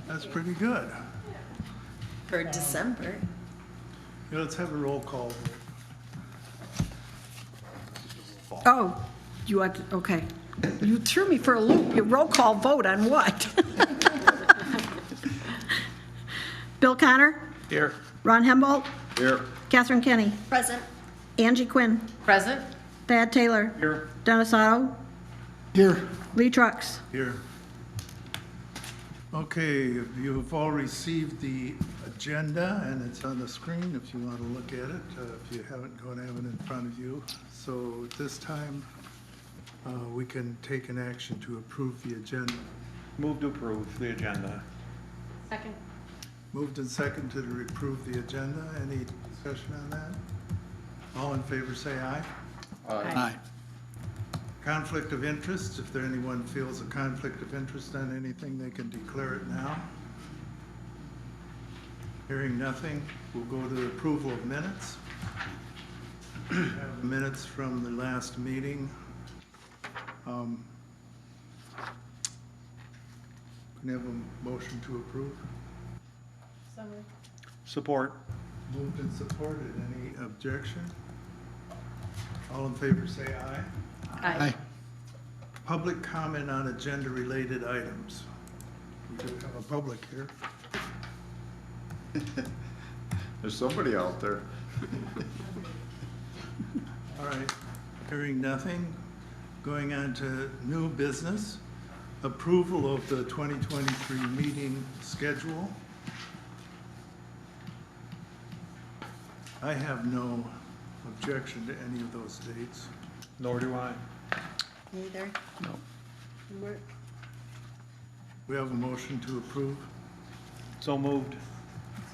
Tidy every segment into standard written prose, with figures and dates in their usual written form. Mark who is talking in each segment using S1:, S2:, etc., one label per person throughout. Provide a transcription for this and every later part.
S1: That's pretty good.
S2: For December.
S1: Yeah, let's have a roll call.
S3: Oh, you want, okay. You threw me for a loop. Your roll call vote on what? Bill Connor?
S1: Here.
S3: Ron Hembolt?
S1: Here.
S3: Catherine Kenny?
S2: Present.
S3: Angie Quinn?
S2: Present.
S3: Thad Taylor?
S1: Here.
S3: Dennis Otto?
S1: Here.
S3: Lee Trucks?
S1: Here. Okay, you've all received the agenda, and it's on the screen if you want to look at it, if you haven't, go and have it in front of you. So at this time, we can take an action to approve the agenda.
S4: Move to approve the agenda.
S2: Second.
S1: Moved and second to approve the agenda. Any discussion on that? All in favor say aye.
S2: Aye.
S1: Conflict of interest, if there anyone feels a conflict of interest on anything, they can declare it now. Hearing nothing, we'll go to the approval of minutes. We have minutes from the last meeting. Can I have a motion to approve?
S4: Support.
S1: Moved and supported. Any objection? All in favor say aye.
S2: Aye.
S1: Public comment on agenda-related items. We do have a public here.
S5: There's somebody out there.
S1: All right, hearing nothing. Going on to new business. Approval of the 2023 meeting schedule. I have no objection to any of those dates.
S4: Nor do I.
S2: Neither.
S4: No.
S2: Work.
S1: We have a motion to approve.
S4: So moved.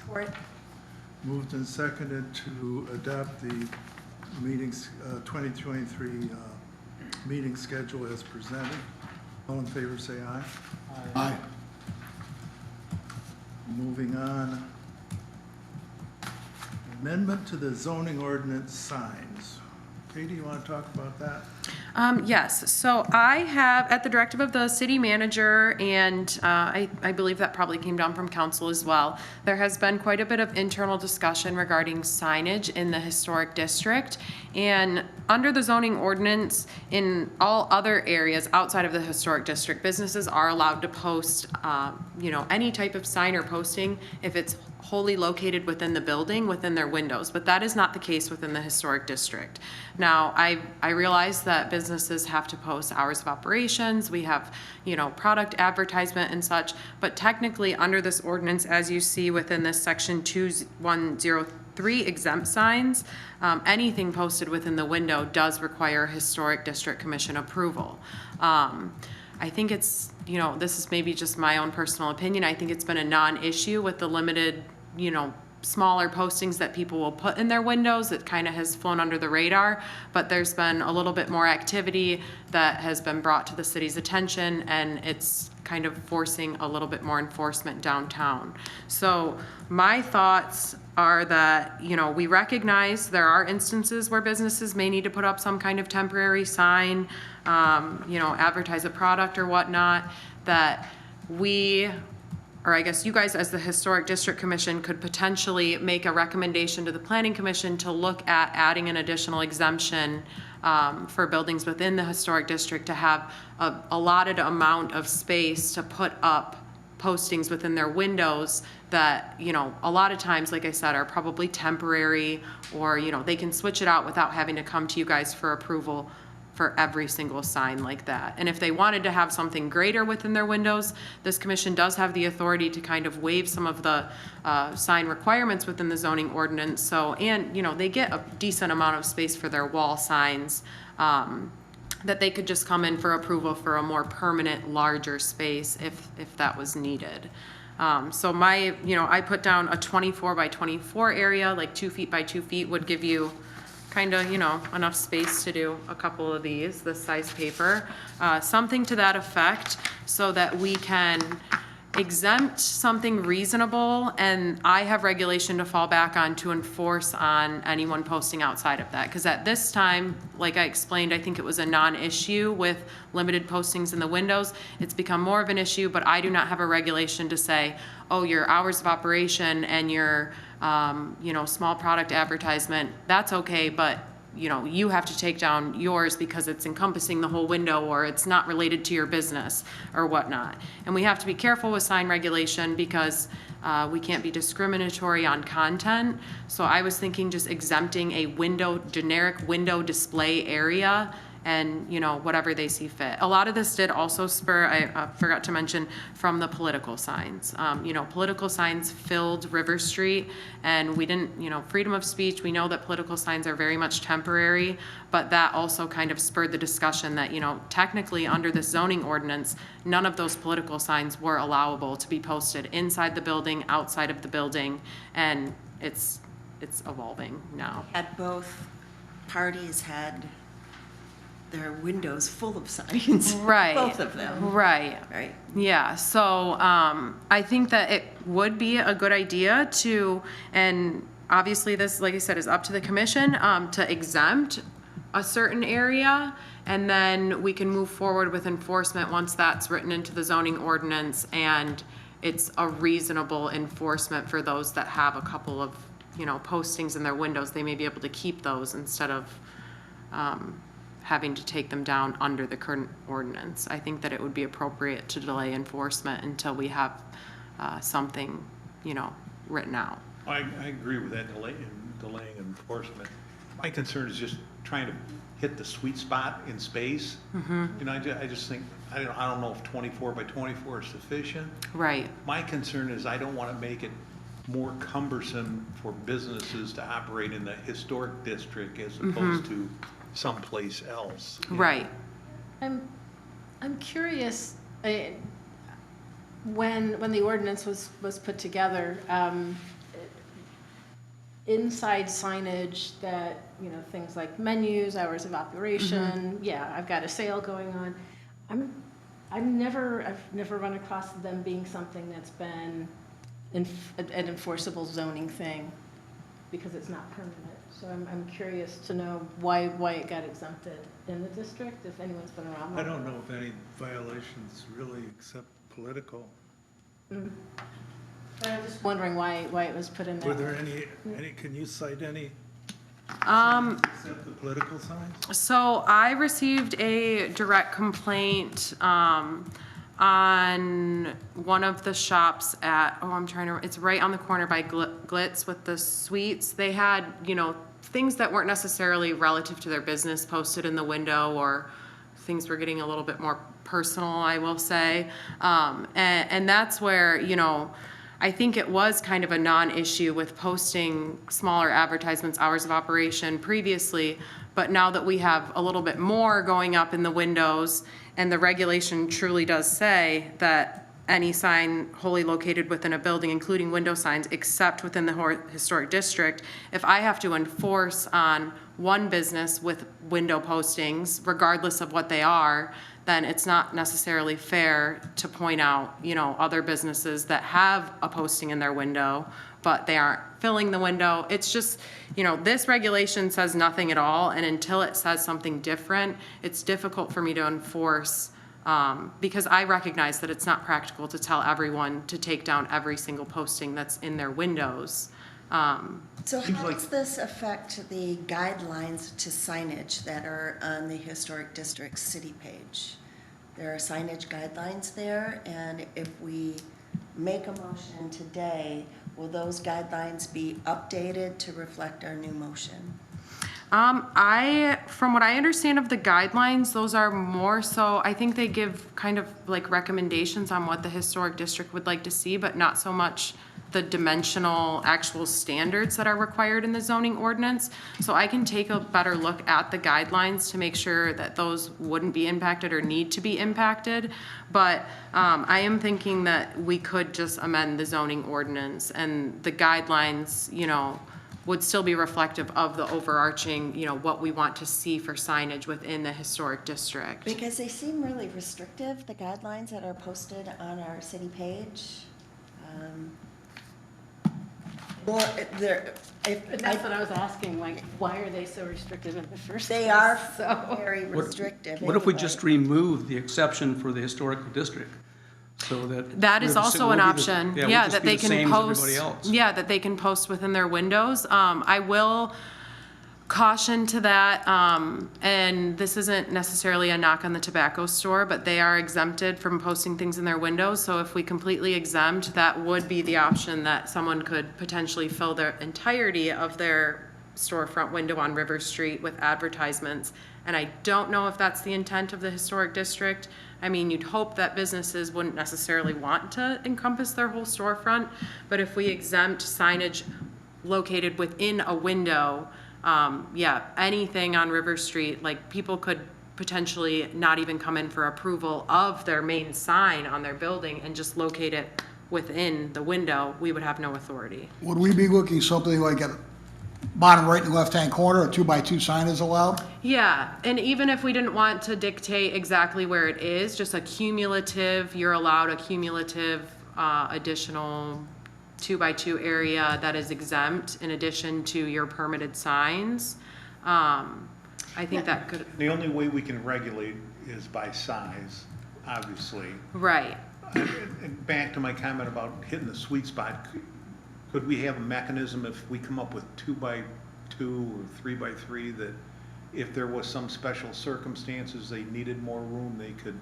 S2: Support.
S1: Moved and seconded to adopt the meetings, 2023 meeting schedule as presented. All in favor say aye.
S4: Aye.
S1: Moving on. Amendment to the zoning ordinance signs. Katie, you want to talk about that?
S6: Yes, so I have, at the directive of the city manager, and I believe that probably came down from council as well, there has been quite a bit of internal discussion regarding signage in the historic district. And under the zoning ordinance, in all other areas outside of the historic district, businesses are allowed to post, any type of sign or posting if it's wholly located within the building, within their windows, but that is not the case within the historic district. Now, I realize that businesses have to post hours of operations, we have, product advertisement and such, but technically under this ordinance, as you see within this section 2103 exempt signs, anything posted within the window does require historic district commission approval. I think it's, this is maybe just my own personal opinion, I think it's been a non-issue with the limited, smaller postings that people will put in their windows. It kind of has flown under the radar, but there's been a little bit more activity that has been brought to the city's attention, and it's kind of forcing a little bit more enforcement downtown. So my thoughts are that, we recognize there are instances where businesses may need to put up some kind of temporary sign, advertise a product or whatnot, that we, or I guess you guys as the Historic District Commission could potentially make a recommendation to the Planning Commission to look at adding an additional exemption for buildings within the Historic District to have a allotted amount of space to put up postings within their windows that, a lot of times, like I said, are probably temporary, or, they can switch it out without having to come to you guys for approval for every single sign like that. And if they wanted to have something greater within their windows, this commission does have the authority to kind of waive some of the sign requirements within the zoning ordinance. So, and, they get a decent amount of space for their wall signs, that they could just come in for approval for a more permanent, larger space if that was needed. So my, I put down a 24 by 24 area, like 2 feet by 2 feet would give you kind of, enough space to do a couple of these, this size paper, something to that effect, so that we can exempt something reasonable, and I have regulation to fall back on to enforce on anyone posting outside of that. Because at this time, like I explained, I think it was a non-issue with limited postings in the windows. It's become more of an issue, but I do not have a regulation to say, oh, your hours of operation and your, small product advertisement, that's okay, but you have to take down yours because it's encompassing the whole window or it's not related to your business or whatnot. And we have to be careful with sign regulation because we can't be discriminatory on content. So I was thinking just exempting a generic window display area and, whatever they see fit. A lot of this did also spur, I forgot to mention, from the political signs. Political signs filled River Street, and we didn't, freedom of speech, we know that political signs are very much temporary, but that also kind of spurred the discussion that, technically under this zoning ordinance, none of those political signs were allowable to be posted inside the building, outside of the building, and it's evolving now.
S2: Had both parties had their windows full of signs.
S6: Right.
S2: Both of them.
S6: Right.
S2: Right.
S6: Yeah, so I think that it would be a good idea to, and obviously this, like I said, is up to the commission, to exempt a certain area, and then we can move forward with enforcement once that's written into the zoning ordinance and it's a reasonable enforcement for those that have a couple of, postings in their windows. They may be able to keep those instead of having to take them down under the current ordinance. I think that it would be appropriate to delay enforcement until we have something, written out.
S4: I agree with that, delaying enforcement. My concern is just trying to hit the sweet spot in space. I just think, I don't know if 24 by 24 is sufficient.
S6: Right.
S4: My concern is I don't want to make it more cumbersome for businesses to operate in the historic district as opposed to someplace else.
S6: Right.
S7: I'm curious, when the ordinance was put together, inside signage that, things like menus, hours of operation, yeah, I've got a sale going on. I've never run across them being something that's been an enforceable zoning thing because it's not permanent. So I'm curious to know why it got exempted in the district, if anyone's been around.
S1: I don't know if any violations really except political.
S7: But I'm just wondering why it was put in there.
S1: Were there any, can you cite any except the political signs?
S6: So I received a direct complaint on one of the shops at, it's right on the corner by Glitz with the sweets. They had, things that weren't necessarily relative to their business posted in the window, or things were getting a little bit more personal, I will say. And that's where, I think it was kind of a non-issue with posting smaller advertisements, hours of operation previously, but now that we have a little bit more going up in the windows, and the regulation truly does say that any sign wholly located within a building, including window signs, except within the historic district, if I have to enforce on one business with window postings, regardless of what they are, then it's not necessarily fair to point out, other businesses that have a posting in their window, but they aren't filling the window. It's just, this regulation says nothing at all, and until it says something different, it's difficult for me to enforce, because I recognize that it's not practical to tell everyone to take down every single posting that's in their windows.
S2: So how does this affect the guidelines to signage that are on the Historic District city page? There are signage guidelines there, and if we make a motion today, will those guidelines be updated to reflect our new motion?
S6: From what I understand of the guidelines, those are more so, I think they give kind of like recommendations on what the historic district would like to see, but not so much the dimensional actual standards that are required in the zoning ordinance. So I can take a better look at the guidelines to make sure that those wouldn't be impacted or need to be impacted. But I am thinking that we could just amend the zoning ordinance and the guidelines, would still be reflective of the overarching, you know, what we want to see for signage within the historic district.
S2: Because they seem really restrictive, the guidelines that are posted on our city page. More, they're,
S7: And that's what I was asking, like, why are they so restrictive in the first place?
S2: they are
S7: So,
S2: very restrictive.
S8: What if we
S2: anyway.
S8: just remove the exception for the historical district? So that.
S6: That is also an option,
S8: we'll
S6: yeah,
S8: just
S6: that
S8: be
S6: they
S8: the
S6: can
S8: same as everybody
S6: post,
S8: else.
S6: yeah, that they can post within their windows. I will caution to that, and this isn't necessarily a knock on the tobacco store, but they are exempted from posting things in their windows. So if we completely exempt, that would be the option that someone could potentially fill their entirety of their storefront window on River Street with advertisements. And I don't know if that's the intent of the historic district. I mean, you'd hope that businesses wouldn't necessarily want to encompass their whole storefront, but if we exempt signage located within a window, yeah, anything on River Street, like people could potentially not even come in for approval of their main sign on their building and just locate it within the window, we would have no authority.
S9: Would we be looking something like at bottom right in the left-hand corner, a 2x2 sign is allowed?
S6: Yeah, and even if we didn't want to dictate exactly where it is, just a cumulative, you're allowed a cumulative additional 2x2 area that is exempt in addition to your permitted signs. I think that could,
S4: The only way we can regulate is by size, obviously.
S6: right.
S4: And back to my comment about hitting the sweet spot, could we have a mechanism if we come up with 2x2 or 3x3 that if there was some special circumstances, they needed more room, they could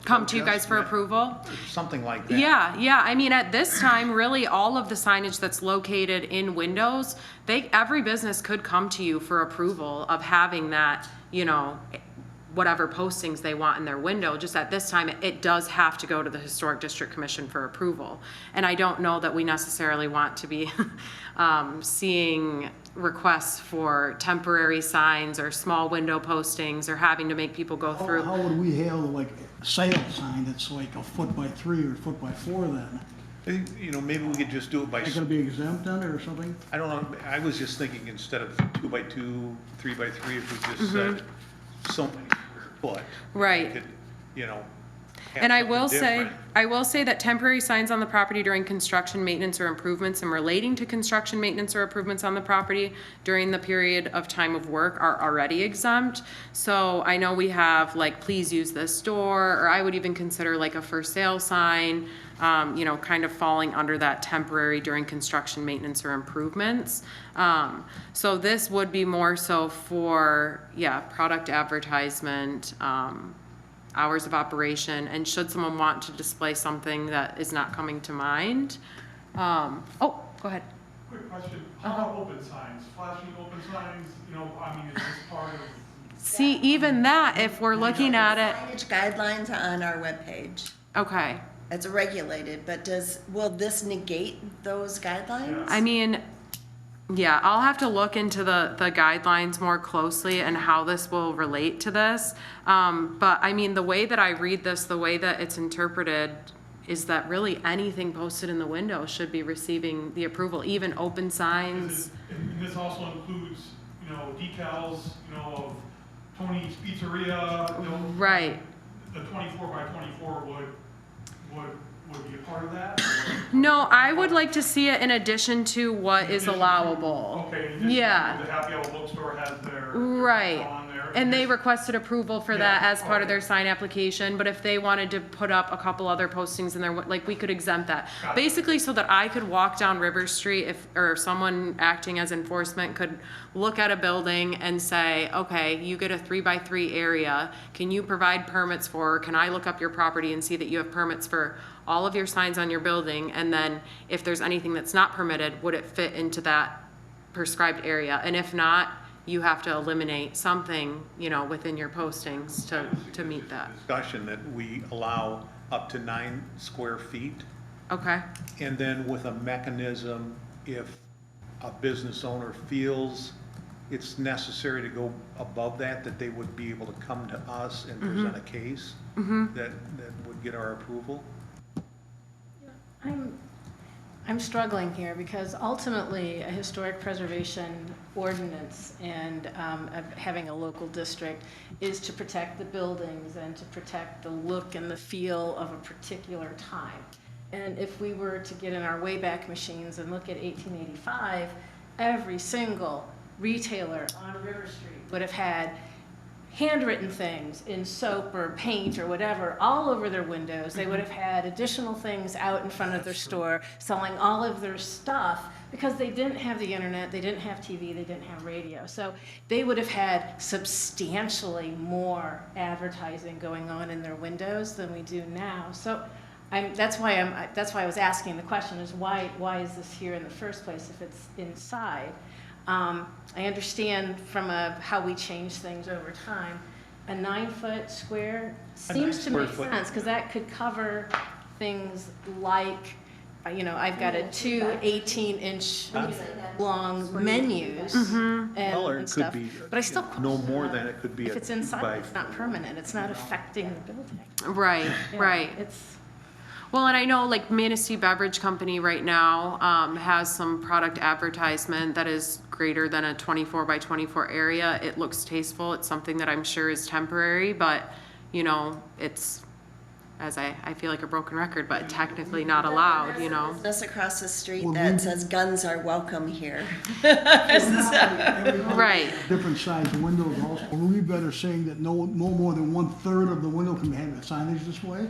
S6: Come to you
S4: approach
S6: guys
S4: us?
S6: for
S4: Yeah,
S6: approval?
S4: something like that.
S6: Yeah, I mean, at this time, really, all of the signage that's located in windows, every business could come to you for approval of having that, you know, whatever postings they want in their window. Just at this time, it does have to go to the Historic District Commission for approval. And I don't know that we necessarily want to be seeing requests for temporary signs or small window postings or having to make people go through.
S9: How would we handle like a sale sign that's like a 4x3 or 4x4 then?
S4: You know, maybe we could just do it by,
S9: Is that gonna be exempt then or something?
S4: I don't know, I was just thinking instead of 2x2, 3x3, if we just said so many square foot.
S6: Right.
S4: we could, you know, have
S6: And
S4: something different.
S6: I will say that temporary signs on the property during construction, maintenance, or improvements and relating to construction, maintenance, or improvements on the property during the period of time of work are already exempt. So I know we have like, please use this door, or I would even consider like a for sale sign, you know, kind of falling under that temporary during construction, maintenance, or improvements. So this would be more so for, yeah, product advertisement, hours of operation, and should someone want to display something that is not coming to mind. Oh, go ahead.
S10: Quick question, how about open signs, flashing open signs, you know, I mean, is this part of?
S6: See, even that, if we're looking at it,
S2: Signage guidelines on our webpage.
S6: okay.
S2: It's regulated, but will this negate those guidelines?
S6: I mean, yeah, I'll have to look into the guidelines more closely and how this will relate to this. But I mean, the way that I read this, the way that it's interpreted is that really anything posted in the window should be receiving the approval, even open signs.
S10: And this also includes, you know, decals, you know, of Tony's Pizzeria, you know.
S6: Right.
S10: The 24x24 would be a part of that?
S6: No, I would like to see it in addition to what is allowable.
S10: Okay, in addition to
S6: Yeah.
S10: the Happy Hour Bookstore has their.
S6: Right.
S10: on there.
S6: And they requested approval for that
S10: Yeah,
S6: as part of
S10: okay.
S6: their sign application, but if they wanted to put up a couple other postings in there, like, we could exempt that.
S10: Got it.
S6: Basically, so that I could walk down River Street or someone acting as enforcement could look at a building and say, okay, you get a 3x3 area, can you provide permits for, can I look up your property and see that you have permits for all of your signs on your building, and then if there's anything that's not permitted, would it fit into that prescribed area? And if not, you have to eliminate something, you know, within your postings to meet that.
S4: Discussion that we allow up to 9 square feet,
S6: Okay,
S4: and then with a mechanism, if a business owner feels it's necessary to go above that, that they would be able to come to us and present a case that would get our approval.
S7: I'm struggling here because ultimately a historic preservation ordinance and having a local district is to protect the buildings and to protect the look and the feel of a particular time. And if we were to get in our Wayback Machines and look at 1885, every single retailer on River Street would have had handwritten things in soap or paint or whatever all over their windows. They would have had additional things out in front of their store selling all of their stuff because they didn't have the internet, they didn't have TV, they didn't have radio. So they would have had substantially more advertising going on in their windows than we do now. So that's why I was asking the question is why is this here in the first place if it's inside? I understand from how we change things over time. A 9-foot square seems to make sense because that could cover things like, I've got two 18-inch long menus and stuff. But I still
S4: no more than it could be.
S7: If it's inside, it's not permanent. It's not affecting the building.
S6: Right, right. Well, and I know like Manistee Beverage Company right now has some product advertisement that is greater than a 24 by 24 area. It looks tasteful. It's something that I'm sure is temporary, but it's, as I feel like a broken record, but technically not allowed,
S2: Business across the street that says guns are welcome here.
S6: Right.
S9: Different size windows also. Are we better saying that no more than 1/3 of the window can have signage this way?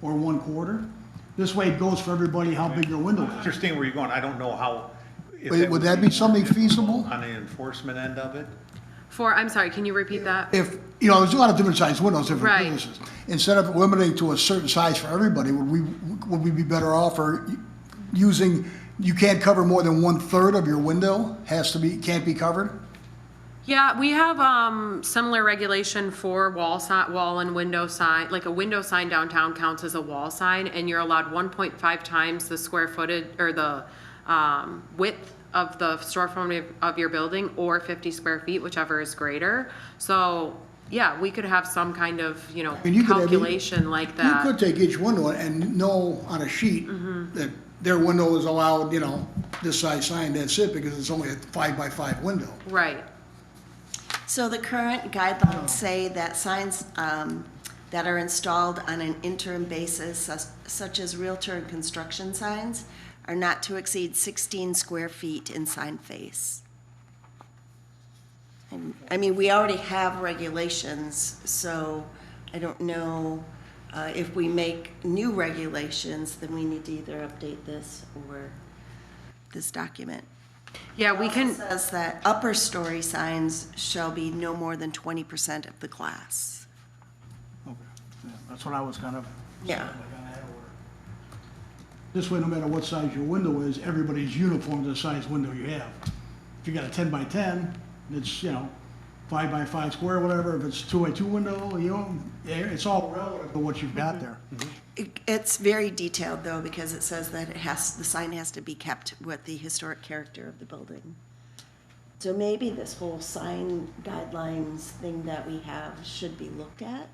S9: Or 1/4? This way it goes for everybody how big their window
S4: I
S9: is.
S4: understand where you're going. I don't know how.
S9: Would that be something feasible?
S4: On the enforcement end of it?
S6: I'm sorry, can you repeat that?
S9: If, there's a lot of different size windows, different
S6: Right.
S9: businesses. Instead of limiting to a certain size for everybody, would we be better off or using, you can't cover more than 1/3 of your window, can't be covered?
S6: Yeah, we have similar regulation for wall and window sign. Like a window sign downtown counts as a wall sign, and you're allowed 1.5 times the square footage or the width of the storefront of your building, or 50 square feet, whichever is greater. So yeah, we could have some kind of calculation like that.
S9: You could take each window and know on a sheet that their window is allowed, this size sign. That's it, because it's only a 5 by 5 window.
S6: Right.
S2: So the current guidelines say that signs that are installed on an interim basis, such as realtor and construction signs, are not to exceed 16 square feet in sign face. And, we already have regulations, so I don't know if we make new regulations, then we need to either update this or this document.
S6: Yeah, we can.
S2: It says that upper story signs shall be no more than 20% of the glass.
S9: Okay, yeah, that's what I was kind of.
S2: Yeah.
S9: This way, no matter what size your window is, everybody's uniform to the size window you have. If you got a 10 by 10, it's, 5 by 5 square, whatever. If it's 2 by 2 window, it's all relative to what you've got there.
S2: It's very detailed though, because it says that the sign has to be kept with the historic character of the building. So maybe this whole sign guidelines thing that we have should be looked at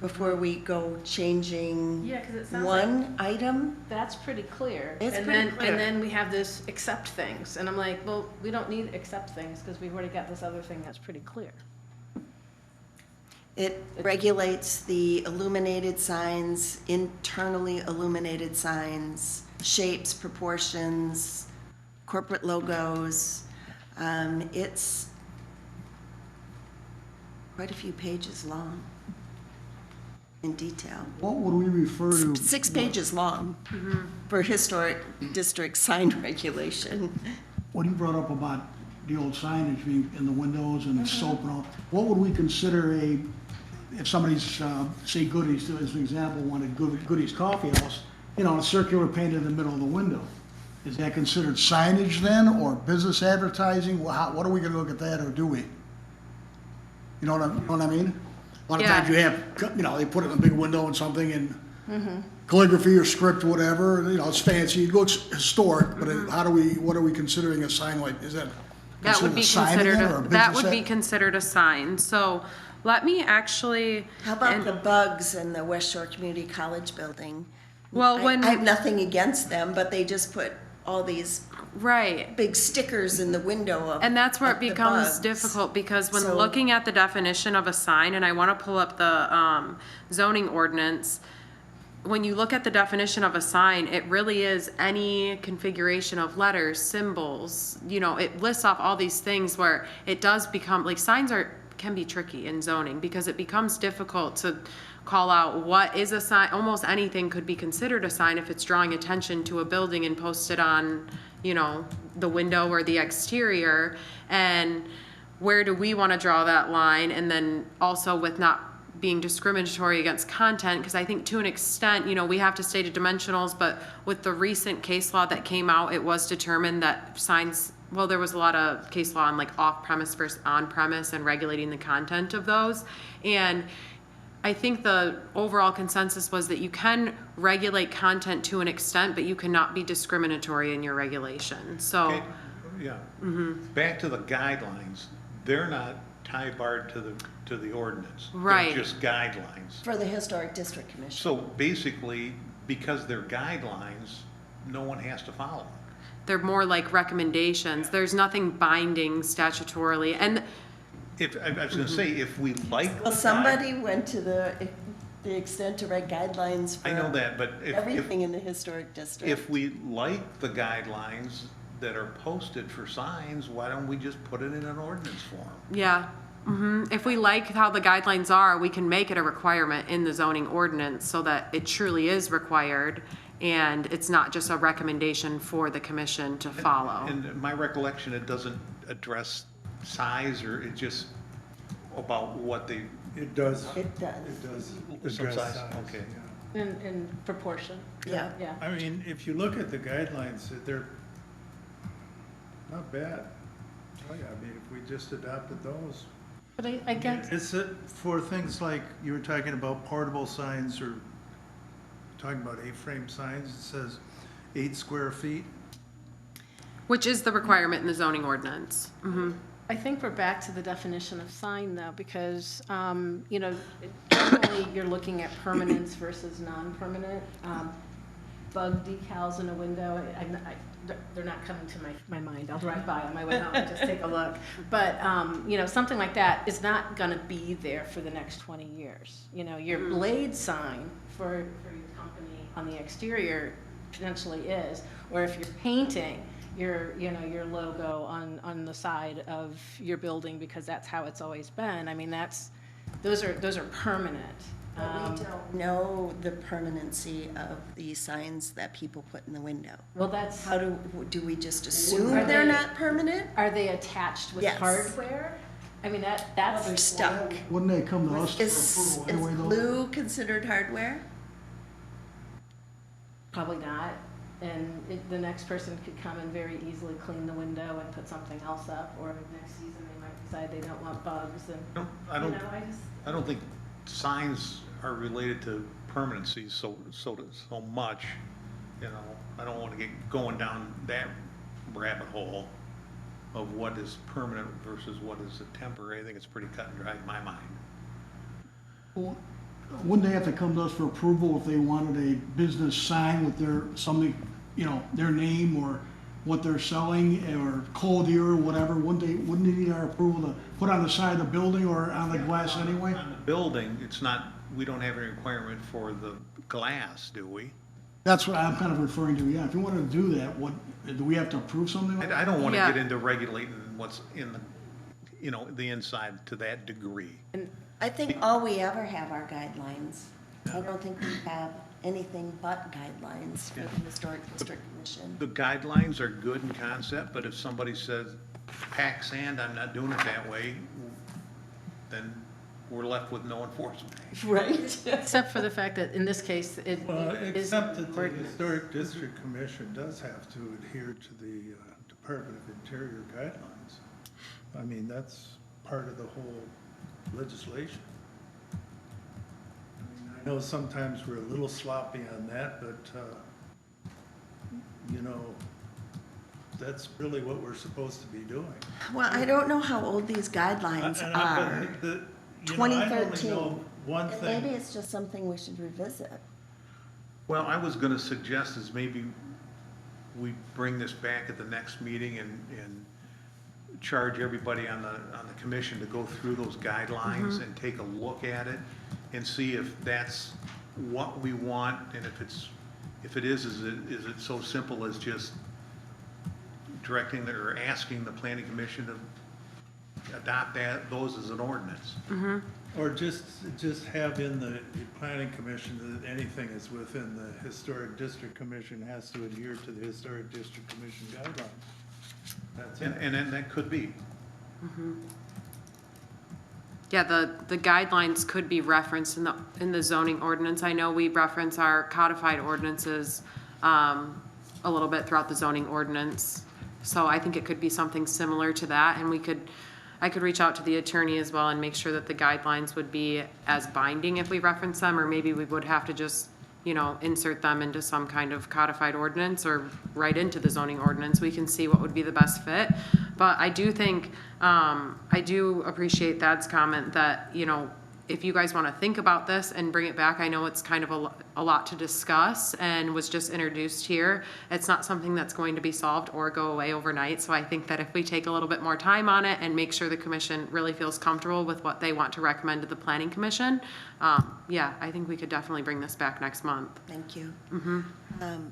S2: before we go changing
S7: Yeah, 'cause it sounds
S2: one item.
S7: That's pretty clear.
S2: It's
S7: and
S2: pretty
S7: then
S2: clear.
S7: And then we have this accept things, and I'm like, well, we don't need accept things because we've already got this other thing that's pretty clear.
S2: It regulates the illuminated signs, internally illuminated signs, shapes, proportions, corporate logos. It's quite a few pages long in detail.
S9: What would we refer to?
S2: 6 pages long for historic district sign regulation.
S9: What you brought up about the old signage being in the windows and soap and all, what would we consider if somebody's, say Goody's, as an example, wanted Goody's Coffee House, a circular paint in the middle of the window. Is that considered signage then, or business advertising? What are we gonna look at that, or do we? You know what I mean? A lot of times you have, they put it in a big window and something and calligraphy or script or whatever, it's fancy, it looks historic, but what are we considering a sign like? Is that
S6: That would be
S9: considered a sign again, or a business
S6: that would be considered a sign. So let me actually.
S2: How about the bugs in the West Shore Community College building?
S6: Well, when.
S2: I have nothing against them, but they just put all these
S6: Right.
S2: big stickers in the window of.
S6: And that's where it
S2: of the
S6: becomes
S2: bugs.
S6: difficult, because when
S2: So-
S6: looking at the definition of a sign, and I want to pull up the zoning ordinance, when you look at the definition of a sign, it really is any configuration of letters, symbols, you know, it lists off all these things where it does become, like, signs can be tricky in zoning, because it becomes difficult to call out what is a sign. Almost anything could be considered a sign if it's drawing attention to a building and posted on, you know, the window or the exterior. And where do we want to draw that line? And then also with not being discriminatory against content, because I think to an extent, you know, we have to state dimensionals, but with the recent case law that came out, it was determined that signs, well, there was a lot of case law on like off-premise versus on-premise and regulating the content of those. And I think the overall consensus was that you can regulate content to an extent, but you cannot be discriminatory in your regulation. So,
S4: Okay, yeah. Back to the guidelines, they're not tie-barred to the ordinance.
S6: Right.
S4: They're just guidelines.
S2: For the Historic District Commission.
S4: So basically, because they're guidelines, no one has to follow them.
S6: they're more like recommendations. There's nothing binding statutorily. And
S4: I was gonna say, if we like.
S2: Well, somebody went to the extent to write guidelines
S4: I know
S2: for
S4: that, but
S2: everything in the historic district.
S4: if we like the guidelines that are posted for signs, why don't we just put it in an ordinance form?
S6: yeah, if we like how the guidelines are, we can make it a requirement in the zoning ordinance so that it truly is required and it's not just a recommendation for the commission to follow.
S4: And my recollection, it doesn't address size, or it just about what they.
S1: It does.
S2: It does.
S1: It does
S4: Some
S1: address
S4: size,
S1: size.
S4: okay.
S1: Yeah.
S7: In proportion.
S2: Yeah.
S7: Yeah.
S1: I mean, if you look at the guidelines, they're not bad. Oh yeah, I mean, if we just adopted those.
S7: But I guess,
S1: It's for things like, you were talking about portable signs, or talking about A-frame signs, it says 8 square feet.
S6: Which is the requirement in the zoning ordinance.
S7: I think we're back to the definition of sign though, because, you know, generally you're looking at permanence versus non-permanent. Bug decals in a window, they're not coming to my mind. I'll drive by on my way home and just take a look. But, you know, something like that is not gonna be there for the next 20 years. You know, your blade sign for your company on the exterior potentially is, or if you're painting your logo on the side of your building because that's how it's always been. I mean, those are permanent.
S2: But we don't know the permanency of the signs that people put in the window.
S7: Well, that's,
S2: How do we just assume
S7: Are
S2: they're
S7: they-
S2: not permanent?
S7: are they attached with
S2: Yes.
S7: hardware? I mean,
S2: Well,
S7: that's.
S2: they're stuck.
S9: Wouldn't they come to us for
S2: Is
S9: approval anyway, though?
S2: glue considered hardware?
S7: Probably not. And the next person could come and very easily clean the window and put something else up, or next season they might decide they don't want bugs and,
S4: I
S7: you
S4: don't,
S7: know,
S4: I don't think signs are related to permanency so much, you know. I don't want to get going down that rabbit hole of what is permanent versus what is a temporary. I think it's pretty cut and dry in my mind.
S9: Well, wouldn't they have to come to us for approval if they wanted a business sign with their name or what they're selling, or code or whatever? Wouldn't they need our approval to put on the side of the building or on the glass anyway?
S4: On the building, it's not, we don't have any requirement for the glass, do we?
S9: That's what I'm kind of referring to, yeah. If you wanted to do that, do we have to approve something like that?
S4: I don't want to
S6: Yeah.
S4: get into regulating what's in the, you know, the inside to that degree.
S2: I think all we ever have are guidelines. I don't think we have anything but guidelines for the Historic District Commission.
S4: The guidelines are good in concept, but if somebody says, pack sand, I'm not doing it that way, then we're left with no enforcement.
S2: Right.
S7: except for the fact that in this case, it
S1: Well,
S7: is.
S1: except that the
S7: ordinance.
S1: Historic District Commission does have to adhere to the Department of Interior guidelines. I mean, that's part of the whole legislation. I mean, I know sometimes we're a little sloppy on that, but, you know, that's really what we're supposed to be doing.
S2: Well, I don't know how old these guidelines
S1: And
S2: are.
S1: but you know, I only
S2: 2013.
S1: know one
S2: And
S1: thing.
S2: maybe it's just something we should revisit.
S4: Well, I was gonna suggest is maybe we bring this back at the next meeting and charge everybody on the commission to go through those guidelines and take a look at it and see if that's what we want, and if it is it so simple as just directing or asking the planning commission to adopt those as an ordinance?
S1: Or just have in the planning commission that anything is within the historic district commission has to adhere to the historic district commission guidelines. That's it.
S4: And then that could be.
S6: Yeah, the guidelines could be referenced in the zoning ordinance. I know we reference our codified ordinances a little bit throughout the zoning ordinance. So I think it could be something similar to that, and I could reach out to the attorney as well and make sure that the guidelines would be as binding if we reference them, or maybe we would have to just, insert them into some kind of codified ordinance or right into the zoning ordinance. We can see what would be the best fit. But I do think, I do appreciate Thad's comment that, if you guys want to think about this and bring it back, I know it's kind of a lot to discuss and was just introduced here. It's not something that's going to be solved or go away overnight. So I think that if we take a little bit more time on it and make sure the commission really feels comfortable with what they want to recommend to the planning commission, yeah, I think we could definitely bring this back next month.
S2: Thank you.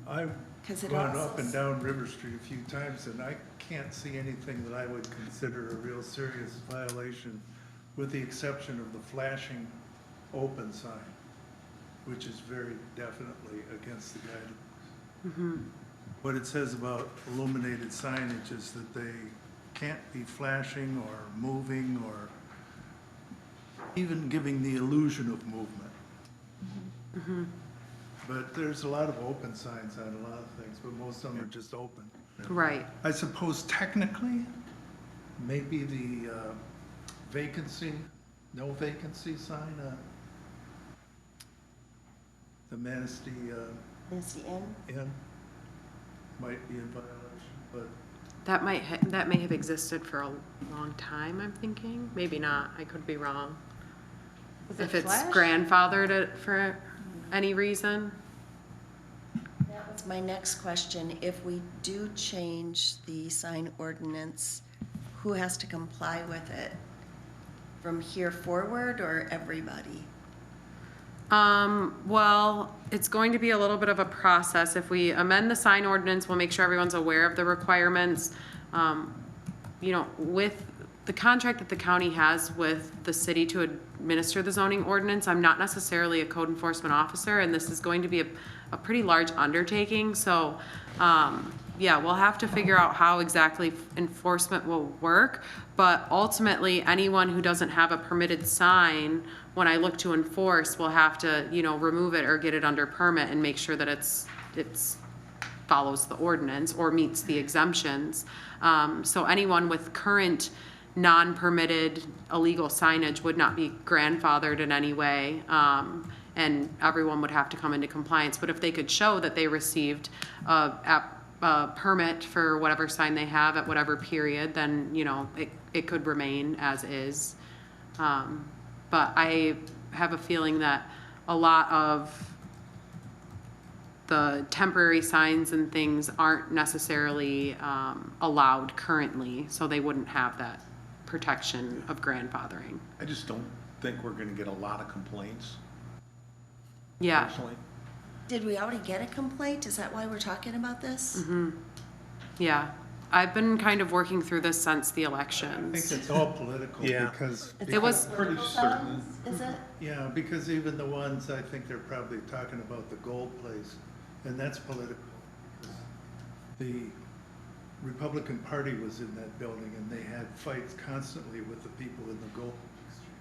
S1: I've
S2: 'Cause it
S1: gone
S2: also
S1: up and down River Street a few times, and I can't see anything that I would consider a real serious violation, with the exception of the flashing open sign, which is very definitely against the guidelines. What it says about illuminated signage is that they can't be flashing or moving or even giving the illusion of movement. But there's a lot of open signs on a lot of things, but most of them are just open.
S6: Right.
S1: I suppose technically, maybe the no vacancy sign, the Manistee
S2: Manistee Inn.
S1: Inn might be in violation, but
S6: That may have existed for a long time, I'm thinking. Maybe not. I could be wrong.
S7: Was
S6: If
S7: it
S6: it's
S7: flash?
S6: grandfathered for any reason.
S2: That was my next question. If we do change the sign ordinance, who has to comply with it? From here forward or everybody?
S6: Well, it's going to be a little bit of a process. If we amend the sign ordinance, we'll make sure everyone's aware of the requirements. With the contract that the county has with the city to administer the zoning ordinance, I'm not necessarily a code enforcement officer, and this is going to be a pretty large undertaking. So, yeah, we'll have to figure out how exactly enforcement will work. But ultimately, anyone who doesn't have a permitted sign, when I look to enforce, will have to, remove it or get it under permit and make sure that it's follows the ordinance or meets the exemptions. So anyone with current non-permitted illegal signage would not be grandfathered in any way. And everyone would have to come into compliance. But if they could show that they received a permit for whatever sign they have at whatever period, then, it could remain as is. But I have a feeling that a lot of the temporary signs and things aren't necessarily allowed currently, so they wouldn't have that protection of grandfathering.
S4: I just don't think we're gonna get a lot of complaints,
S6: Yeah.
S4: personally.
S2: Did we already get a complaint? Is that why we're talking about this?
S6: Yeah. I've been kind of working through this since the
S1: I think
S6: elections.
S1: it's all political
S4: Yeah.
S1: because.
S6: It was-
S4: Pretty certain.
S2: Is it?
S1: Yeah, because even the ones, I think they're probably talking about the Gold Place, and that's political. The Republican Party was in that building, and they had fights constantly with the people in the Gold Exchange.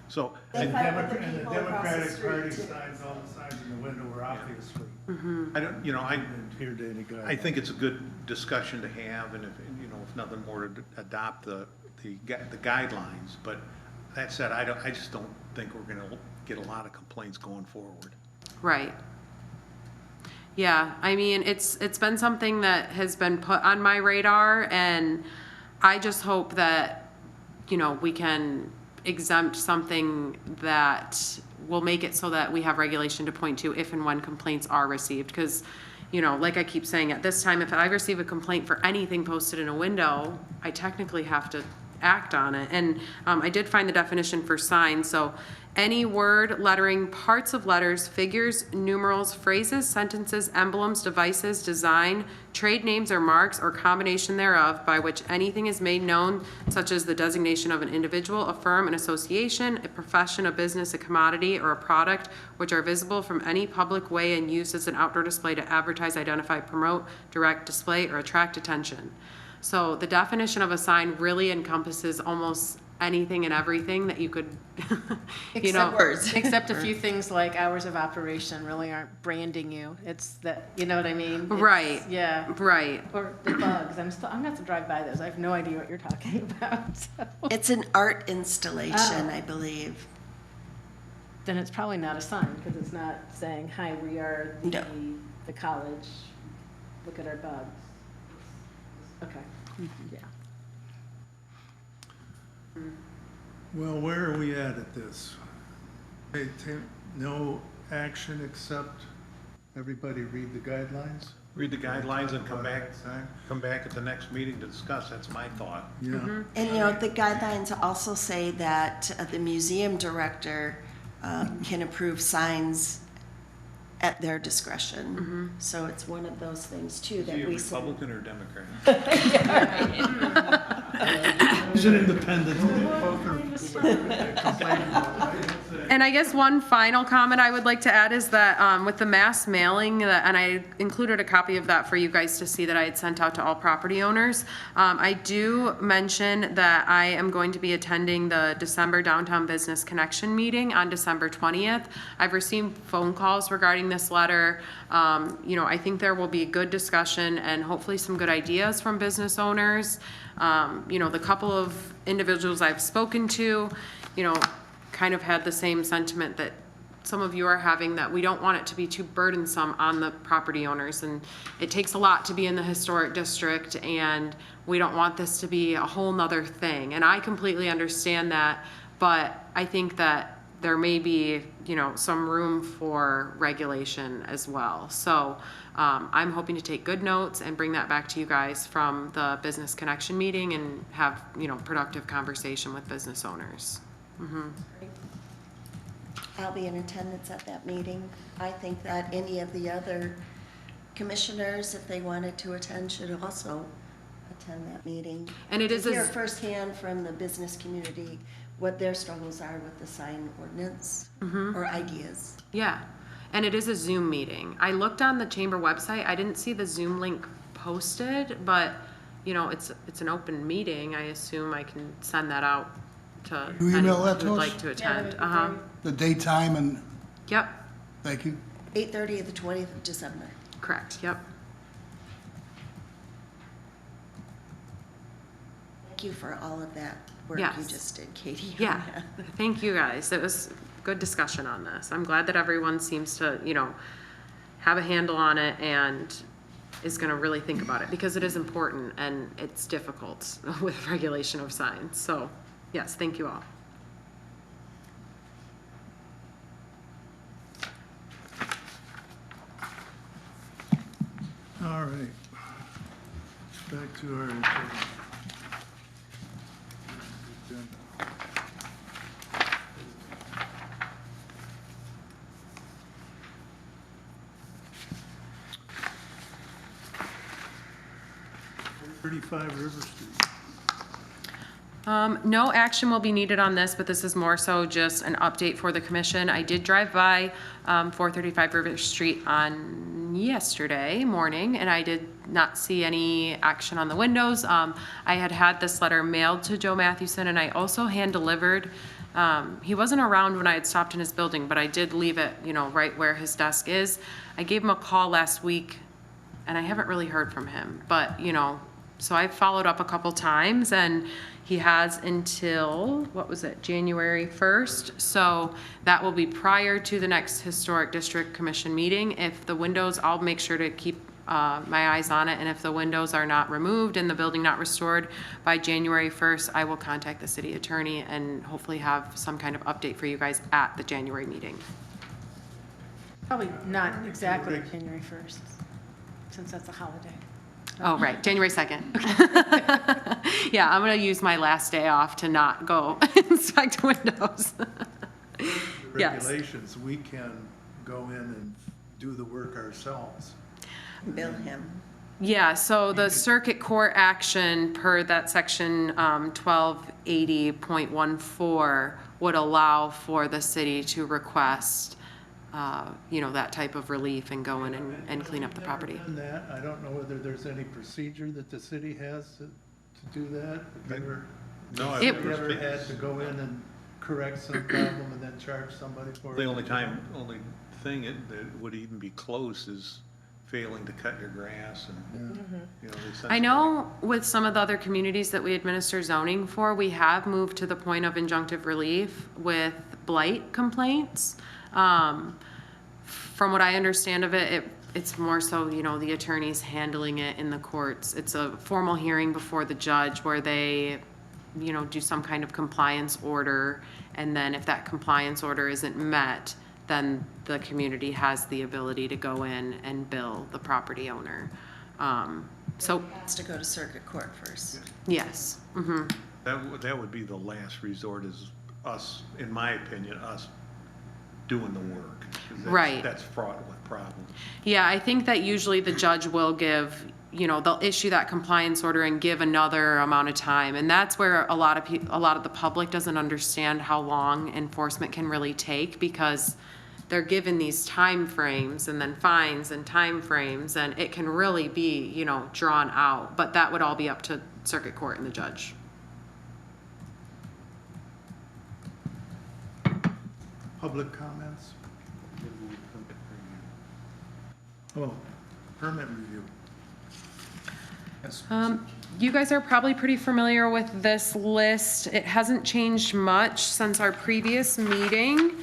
S4: So,
S2: They
S1: And
S2: fight with the
S1: and the
S2: people across the
S1: Democratic
S2: street,
S1: Party
S2: too.
S1: signs, all the signs in the window were obviously,
S4: I don't,
S1: didn't hear to any guy.
S4: I think it's a good discussion to have, and if nothing more, to adopt the guidelines. But that said, I just don't think we're gonna get a lot of complaints going forward.
S6: Right. Yeah, I mean, it's been something that has been put on my radar, and I just hope that, we can exempt something that we'll make it so that we have regulation to point to if and when complaints are received. Because, you know, like I keep saying, at this time, if I receive a complaint for anything posted in a window, I technically have to act on it. And I did find the definition for sign. So any word, lettering, parts of letters, figures, numerals, phrases, sentences, emblems, devices, design, trade names or marks or combination thereof by which anything is made known, such as the designation of an individual, a firm, an association, a profession, a business, a commodity, or a product, which are visible from any public way and used as an outdoor display to advertise, identify, promote, direct, display, or attract attention. So the definition of a sign really encompasses almost anything and everything that you could, you know.
S2: Except words.
S7: Except a few things like hours of operation really aren't branding you. It's that, you know what I mean? It's-
S6: Right.
S7: Yeah.
S6: Right.
S7: Or the bugs. I'm gonna have to drive by those. I have no idea what you're talking about. So.
S2: It's an art installation,
S7: Oh.
S2: I believe.
S7: Then it's probably not a sign because it's not saying, "Hi, we are
S2: No.
S7: the college. Look at our bugs." Okay. Yeah.
S1: Well, where are we at this? Okay, no action except everybody read the guidelines?
S4: Read the guidelines and come back,
S1: Sign?
S4: come back at the next meeting to discuss. That's my thought.
S1: Yeah.
S2: And, you know, the guidelines also say that the museum director can approve signs at their discretion. So it's one of those things too
S4: Is
S2: that
S4: he a
S2: we said.
S4: Republican or Democrat?
S9: He's an independent.
S6: And I guess one final comment I would like to add is that with the mass mailing, and I included a copy of that for you guys to see that I had sent out to all property owners. I do mention that I am going to be attending the December Downtown Business Connection meeting on December 20th. I've received phone calls regarding this letter. You know, I think there will be good discussion and hopefully some good ideas from business owners. You know, the couple of individuals I've spoken to, you know, kind of had the same sentiment that some of you are having, that we don't want it to be too burdensome on the property owners. And it takes a lot to be in the historic district, and we don't want this to be a whole nother thing. And I completely understand that, but I think that there may be, you know, some room for regulation as well. So I'm hoping to take good notes and bring that back to you guys from the Business Connection meeting and have, you know, productive conversation with business owners.
S2: I'll be in attendance at that meeting. I think that any of the other commissioners, if they wanted to attend, should also attend that meeting.
S6: And it is
S2: To hear
S6: a-
S2: firsthand from the business community what their struggles are with the sign ordinance or ideas.
S6: Yeah, and it is a Zoom meeting. I looked on the chamber website, I didn't see the Zoom link posted, but, you know, it's an open meeting. I assume I can send that out to
S9: You email
S6: anyone
S9: that to
S6: who'd
S9: us?
S6: like to
S7: Yeah,
S6: attend.
S7: that'd be
S6: Uh-huh,
S7: great.
S9: The daytime and,
S6: yep,
S9: thank you.
S2: 8:30 of the 20th of December.
S6: correct, yep.
S2: Thank you for all of that work you
S6: Yes.
S2: just did, Katie. on
S6: Yeah,
S2: that.
S6: thank you guys. It was good discussion on this. I'm glad that everyone seems to, you know, have a handle on it and is gonna really think about it, because it is important and it's difficult with regulation of signs. So, yes, thank you all.
S1: All right. Back to our agenda. $35 River Street.
S6: No action will be needed on this, but this is more so just an update for the commission. I did drive by 435 River Street on yesterday morning, and I did not see any action on the windows. I had this letter mailed to Joe Mathewson, and I also hand-delivered. He wasn't around when I had stopped in his building, but I did leave it, you know, right where his desk is. I gave him a call last week, and I haven't really heard from him, but, you know, so I followed up a couple times, and he has until, what was it, January 1st? So that will be prior to the next Historic District Commission meeting. If the windows, I'll make sure to keep my eyes on it, and if the windows are not removed and the building not restored by January 1st, I will contact the city attorney and hopefully have some kind of update for you guys at the January meeting.
S7: Probably not exactly January 1st, since that's a holiday.
S6: Oh, right, January 2nd. Yeah, I'm gonna use my last day off to not go inspect windows. Yes.
S1: Regulations, we can go in and do the work ourselves.
S2: Bill him.
S6: Yeah, so the circuit court action per that section 1280.14 would allow for the city to request, that type of relief and go in and clean up the property.
S1: Never done that. I don't know whether there's any procedure that the city has to do that.
S4: No, I've
S6: It-
S1: Have you ever had to go in and correct some problem and then charge somebody for it?
S4: The only thing that would even be close is failing to cut your grass and, they
S6: I know with some of the other communities that we administer zoning for, we have moved to the point of injunctive relief with blight complaints. From what I understand of it, it's more so, the attorneys handling it in the courts. It's a formal hearing before the judge where they, do some kind of compliance order. And then if that compliance order isn't met, then the community has the ability to go in and bill the property owner. So,
S2: Has to go to circuit court first.
S6: yes. Mm-hmm.
S4: that would be the last resort, is us, in my opinion, us doing the work. 'Cause
S6: Right.
S4: That's fraught with problems.
S6: Yeah, I think that usually the judge will give, they'll issue that compliance order and give another amount of time. And that's where a lot of the public doesn't understand how long enforcement can really take, because they're given these time frames and then fines and time frames, and it can really be, drawn out. But that would all be up to circuit court and the judge.
S1: Public comments? Oh, permit review.
S6: You guys are probably pretty familiar with this list. It hasn't changed much since our previous meeting.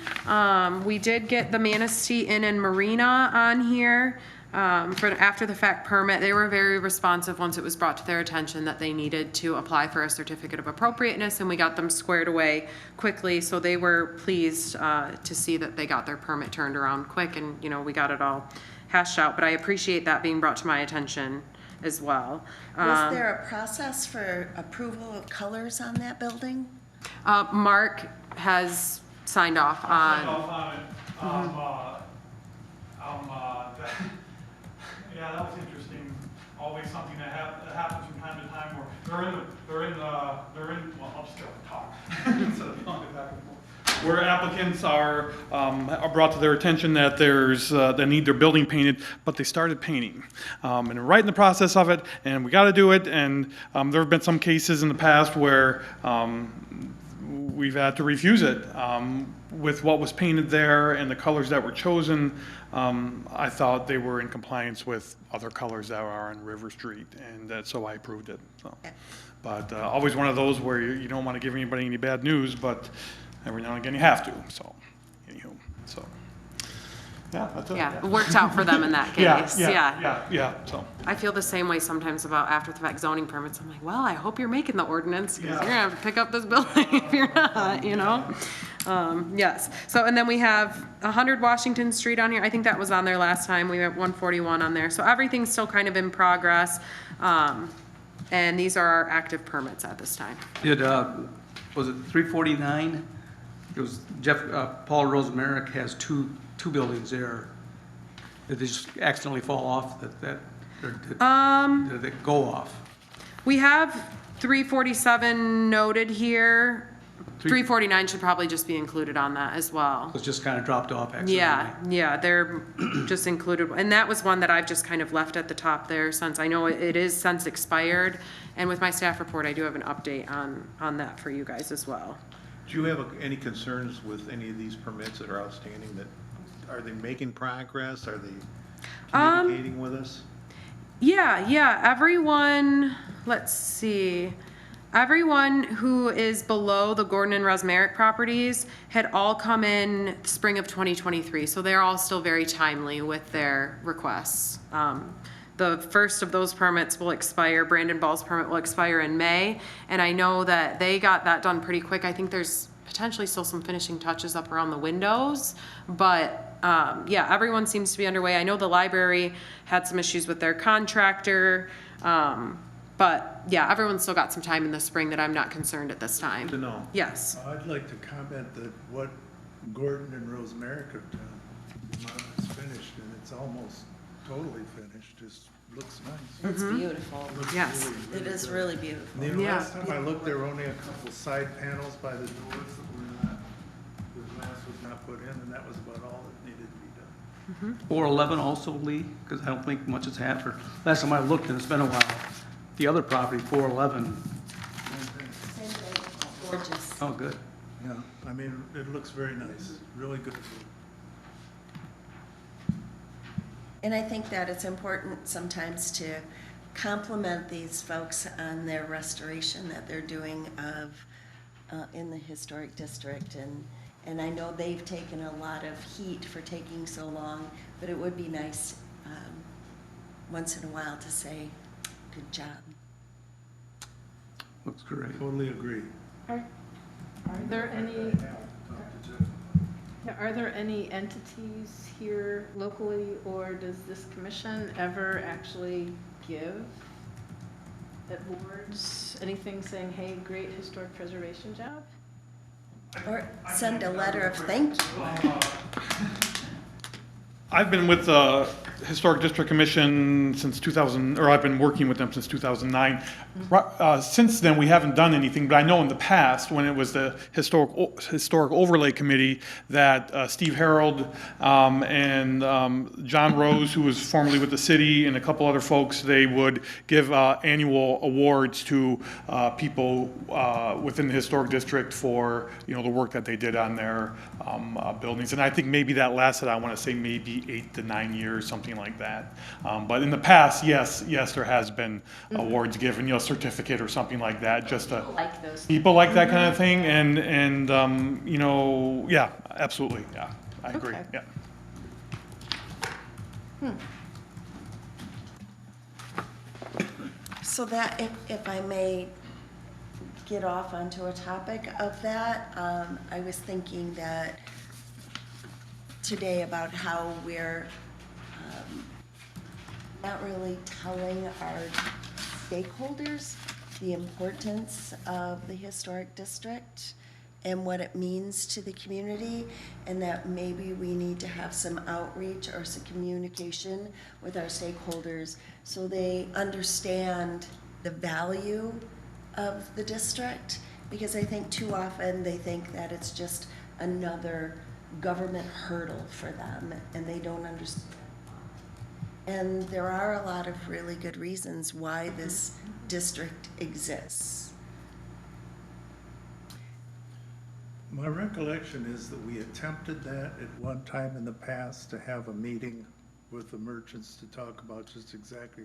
S6: We did get the Manistee Inn and Marina on here for an after-the-fact permit. They were very responsive once it was brought to their attention that they needed to apply for a certificate of appropriateness, and we got them squared away quickly. So they were pleased to see that they got their permit turned around quick, and we got it all hashed out. But I appreciate that being brought to my attention as well.
S2: Was there a process for approval of colors on that building?
S6: Mark has signed off
S10: Signed
S6: on,
S10: off on it. Yeah, that was interesting. Always something that happens from time to time where well, I'll just talk instead of going back and forth. Where applicants are brought to their attention that they need their building painted, but they started painting. And they're right in the process of it, and we gotta do it, and there have been some cases in the past where we've had to refuse it. With what was painted there and the colors that were chosen, I thought they were in compliance with other colors that are on River Street, and so I approved it. So. But always one of those where you don't want to give anybody any bad news, but every now and again you have to. So, anywho, yeah, that's it.
S6: yeah, it worked out for them in that case.
S10: Yeah, so.
S6: I feel the same way sometimes about after-the-fact zoning permits. I'm like, well, I hope you're making the ordinance, because you're gonna have to pick up this building if you're not, Yes, so, and then we have 100 Washington Street on here. I think that was on there last time. We have 141 on there. So everything's still kind of in progress. And these are our active permits at this time.
S8: Was it 349? It was Paul Rosemerick has two buildings there. Did they just accidentally fall off or did they go off?
S6: We have 347 noted here. 349 should probably just be included on that as well.
S8: It was just kind of dropped off accidentally.
S6: Yeah, they're just included. And that was one that I've just kind of left at the top there, since I know it is since expired. And with my staff report, I do have an update on that for you guys as well.
S4: Do you have any concerns with any of these permits that are outstanding? Are they making progress? Are they communicating with us?
S6: Yeah, everyone, let's see. Everyone who is below the Gordon and Rosmerick properties had all come in spring of 2023, so they're all still very timely with their requests. The first of those permits will expire, Brandon Ball's permit will expire in May, and I know that they got that done pretty quick. I think there's potentially still some finishing touches up around the windows, but yeah, everyone seems to be underway. I know the library had some issues with their contractor, but yeah, everyone's still got some time in the spring that I'm not concerned at this time.
S4: To know.
S6: Yes.
S1: I'd like to comment that what Gordon and Rosemary have done, the amount is finished, and it's almost totally finished, just looks nice.
S2: It's beautiful.
S1: Looks
S6: Yes.
S1: really,
S2: It
S1: really
S2: is
S1: good.
S2: really beautiful.
S1: The
S6: Yeah.
S1: last time I looked, there were only a couple side panels by the doors that were not, the glass was not put in, and that was about all that needed to be done.
S8: 411 also, Lee, because I don't think much has happened. Last time I looked, and it's been a while, the other property, 411,
S2: Same thing. Gorgeous.
S8: oh, good.
S1: Yeah, I mean, it looks very nice, really good.
S2: And I think that it's important sometimes to compliment these folks on their restoration that they're doing of, in the historic district. And I know they've taken a lot of heat for taking so long, but it would be nice, once in a while to say, good job.
S8: Looks great.
S1: Totally agree.
S7: Are there any, are there any entities here locally, or does this commission ever actually give awards, anything saying, hey, great historic preservation job?
S2: Or send a letter of thank you.
S10: I've been with the Historic District Commission since 2000, or I've been working with them since 2009. Since then, we haven't done anything, but I know in the past, when it was the Historic Overlay Committee, that Steve Harold and John Rose, who was formerly with the city, and a couple other folks, they would give annual awards to people within the Historic District for, the work that they did on their buildings. And I think maybe that lasted, I want to say, maybe 8 to 9 years, something like that. But in the past, yes, there has been awards given, certificate or something like that, just to
S7: Like those.
S10: people like that kind of thing, and yeah, absolutely, yeah, I agree,
S7: Okay.
S10: yeah.
S2: So that, if I may get off onto a topic of that, I was thinking that today about how we're not really telling our stakeholders the importance of the historic district and what it means to the community, and that maybe we need to have some outreach or some communication with our stakeholders so they understand the value of the district, because I think too often they think that it's just another government hurdle for them, and they don't understand. And there are a lot of really good reasons why this district exists.
S1: My recollection is that we attempted that at one time in the past, to have a meeting with the merchants to talk about just exactly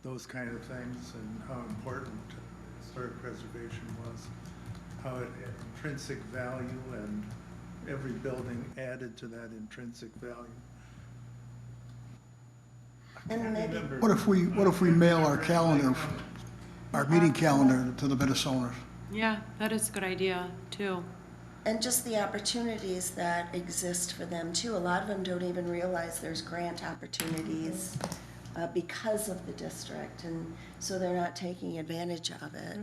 S1: those kind of things and how important historic preservation was, how it had intrinsic value, and every building added to that intrinsic value.
S2: And maybe,
S9: What if we mail our calendar, our meeting calendar to the business owners?
S6: Yeah, that is a good idea, too.
S2: and just the opportunities that exist for them too. A lot of them don't even realize there's grant opportunities because of the district, and so they're not taking advantage of it.